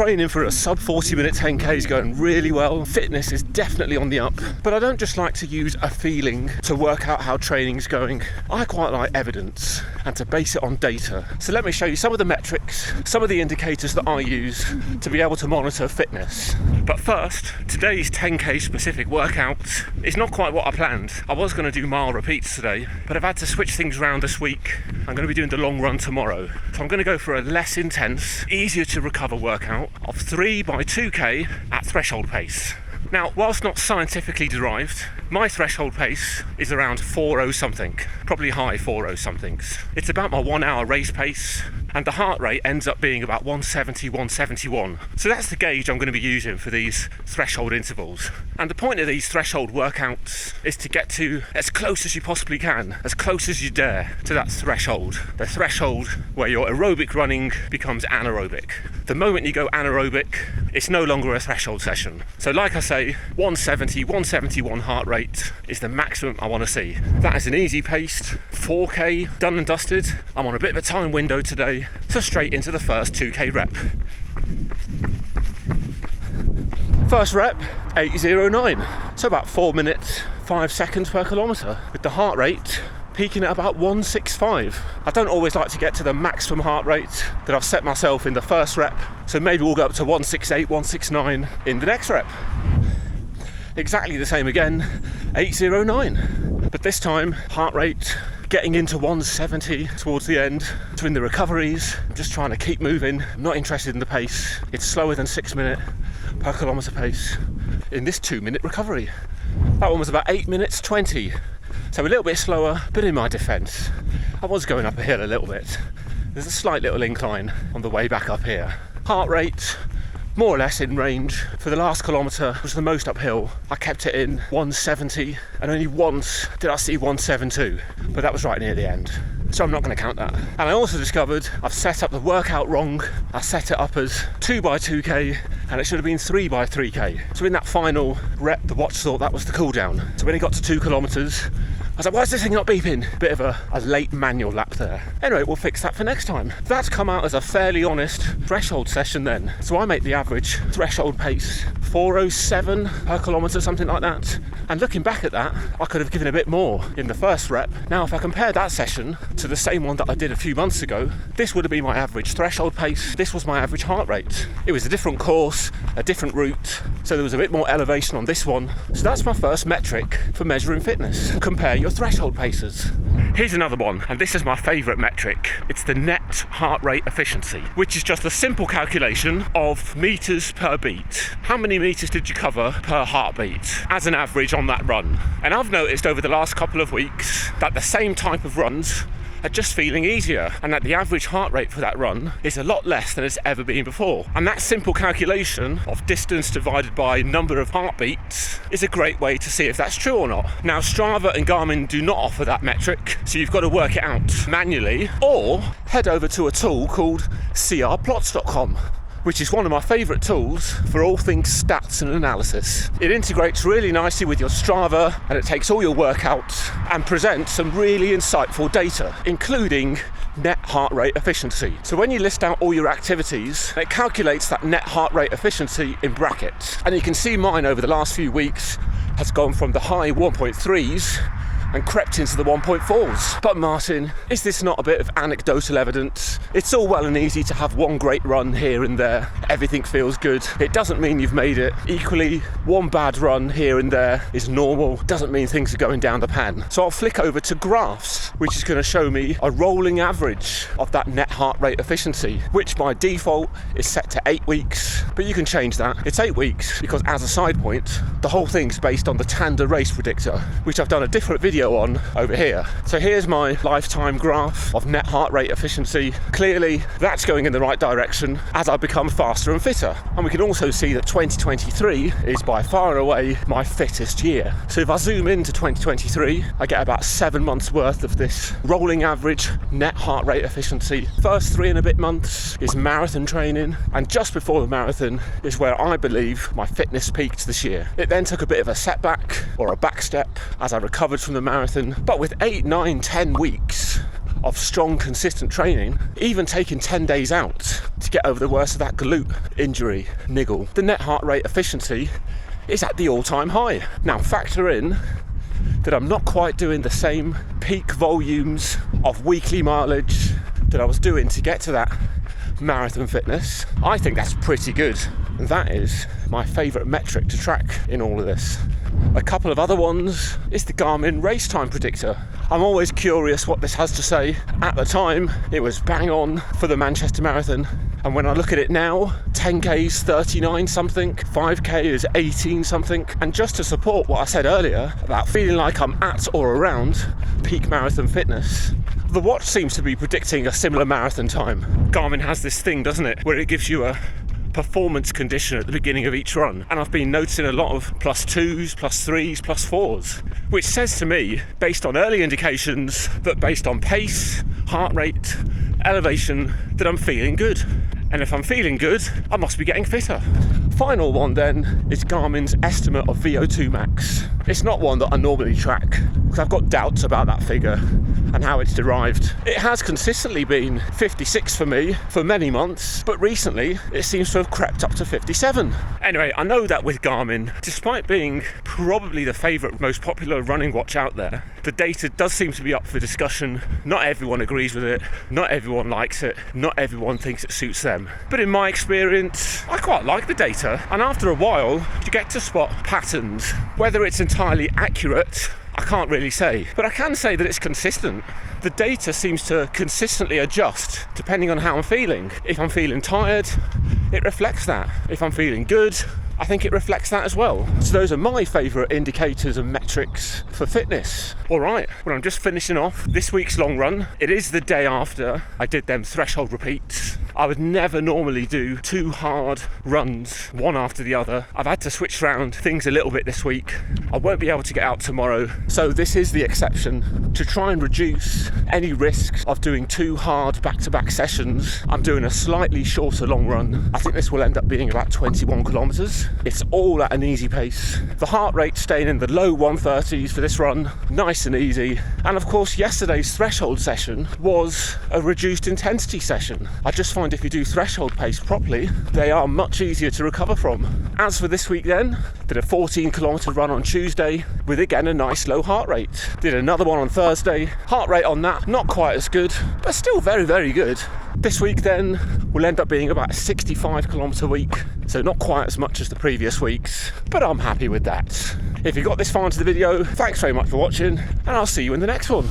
Training for a sub 40-minute 10k is going really well. Fitness is definitely on the up, but I don't just like to use a feeling to work out how training's going. I quite like evidence and to base it on data. So let me show you some of the metrics, some of the indicators that I use to be able to monitor fitness. But first, today's 10k specific workout is not quite what I planned. I was going to do mile repeats today, but I've had to switch things around this week. I'm going to be doing the long run tomorrow. So I'm going to go for a less intense, easier to recover workout of 3 by 2k at threshold pace. Now, whilst not scientifically derived, my threshold pace is around 4:0 something, probably high 4:0 somethings. It's about my 1 hour race pace, and the heart rate ends up being about 170, 171. So that's the gauge I'm going to be using for these threshold intervals. And the point of these threshold workouts is to get to as close as you possibly can, as close as you dare to that threshold. The threshold where your aerobic running becomes anaerobic. The moment you go anaerobic, it's no longer a threshold session. So like I say, 170, 171 heart rate is the maximum I want to see. That is an easy paced 4k done and dusted. I'm on a bit of a time window today, so straight into the first 2k rep. First rep, 8:09, so about 4 minutes 5 seconds per kilometre, with the heart rate peaking at about 165. I don't always like to get to the maximum heart rate that I've set myself in the first rep, so maybe we'll go up to 168, 169 in the next rep. Exactly the same again, 8:09, but this time heart rate getting into 170 towards the end. So in the recoveries, I'm just trying to keep moving. I'm not interested in the pace. It's slower than 6 minute per kilometre pace in this 2 minute recovery. That one was about 8 minutes 20. So a little bit slower, but in my defence, I was going up a hill a little bit. There's a slight little incline on the way back up here. Heart rate, more or less in range. For the last kilometre, which was the most uphill, I kept it in 170, and only once did I see 172, but that was right near the end. So I'm not going to count that. And I also discovered I've set up the workout wrong. I set it up as 2 by 2k, and it should have been 3 by 3k. So in that final rep, the watch thought that was the cool down. So when it got to 2 kilometres, I was like, why is this thing not beeping? Bit of a late manual lap there. Anyway, we'll fix that for next time. That's come out as a fairly honest threshold session then. So I make the average threshold pace 4:07 per kilometre, something like that. And looking back at that, I could have given a bit more in the first rep. Now, if I compare that session to the same one that I did a few months ago, this would have been my average threshold pace. This was my average heart rate. It was a different course, a different route, so there was a bit more elevation on this one. So that's my first metric for measuring fitness. Compare your threshold paces. Here's another one, and this is my favourite metric. It's the Nett heart rate efficiency, which is just a simple calculation of meters per beat. How many meters did you cover per heartbeat as an average on that run? And I've noticed over the last couple of weeks that the same type of runs are just feeling easier, and that the average heart rate for that run is a lot less than it's ever been before. And that simple calculation of distance divided by number of heartbeats is a great way to see if that's true or not. Now, Strava and Garmin do not offer that metric, so you've got to work it out manually, or head over to a tool called crplots.com, which is one of my favourite tools for all things stats and analysis. It integrates really nicely with your Strava, and it takes all your workouts and presents some really insightful data, including net heart rate efficiency. So when you list out all your activities, it calculates that net heart rate efficiency in brackets. And you can see mine over the last few weeks has gone from the high 1.3s and crept into the 1.4s. But Martin, is this not a bit of anecdotal evidence? It's all well and easy to have one great run here and there. Everything feels good. It doesn't mean you've made it. Equally, one bad run here and there is normal. Doesn't mean things are going down the pan. So I'll flick over to graphs, which is going to show me a rolling average of that net heart rate efficiency, which by default is set to 8 weeks, but you can change that. It's 8 weeks because, as a side point, the whole thing's based on the Tanda race predictor, which I've done a different video on over here. So here's my lifetime graph of net heart rate efficiency. Clearly that's going in the right direction as I become faster and fitter. And we can also see that 2023 is by far and away my fittest year. So if I zoom into 2023, I get about 7 months worth of this rolling average net heart rate efficiency. First 3 and a bit months is marathon training, and just before the marathon is where I believe my fitness peaked this year. It then took a bit of a setback or a back step as I recovered from the marathon, but with 8, 9, 10 weeks of strong, consistent training, even taking 10 days out to get over the worst of that glute injury niggle, the net heart rate efficiency is at the all-time high. Now factor in that I'm not quite doing the same peak volumes of weekly mileage that I was doing to get to that marathon fitness. I think that's pretty good. And that is my favourite metric to track in all of this. A couple of other ones is the Garmin race time predictor. I'm always curious what this has to say. At the time, it was bang on for the Manchester Marathon. And when I look at it now, 10k is 39 something, 5k is 18 something. And just to support what I said earlier about feeling like I'm at or around peak marathon fitness, the watch seems to be predicting a similar marathon time. Garmin has this thing, doesn't it, where it gives you a performance condition at the beginning of each run, and I've been noticing a lot of +2s, +3s, +4s, which says to me, based on early indications, that based on pace, heart rate, elevation, that I'm feeling good. And if I'm feeling good, I must be getting fitter. Final one then is Garmin's estimate of VO2 max. It's not one that I normally track because I've got doubts about that figure and how it's derived. It has consistently been 56 for me for many months, but recently it seems to have crept up to 57. Anyway, I know that with Garmin, despite being probably the favourite, most popular running watch out there, the data does seem to be up for discussion. Not everyone agrees with it, not everyone likes it, not everyone thinks it suits them. But in my experience, I quite like the data, and after a while, you get to spot patterns. Whether it's entirely accurate, I can't really say, but I can say that it's consistent. The data seems to consistently adjust depending on how I'm feeling. If I'm feeling tired, it reflects that. If I'm feeling good, I think it reflects that as well. So those are my favourite indicators and metrics for fitness. All right, well, I'm just finishing off this week's long run. It is the day after I did them threshold repeats. I would never normally do 2 hard runs, one after the other. I've had to switch around things a little bit this week. I won't be able to get out tomorrow, so this is the exception. To try and reduce any risks of doing 2 hard back-to-back sessions, I'm doing a slightly shorter long run. I think this will end up being about 21 kilometres. It's all at an easy pace. The heart rate staying in the low 130s for this run, nice and easy. And of course, yesterday's threshold session was a reduced intensity session. I just find if you do threshold pace properly, they are much easier to recover from. As for this week then, did a 14-kilometre run on Tuesday with again a nice low heart rate. Did another one on Thursday. Heart rate on that, not quite as good, but still very, very good. This week then will end up being about a 65-kilometre week, so not quite as much as the previous weeks, but I'm happy with that. If you got this far into the video, thanks very much for watching, and I'll see you in the next one.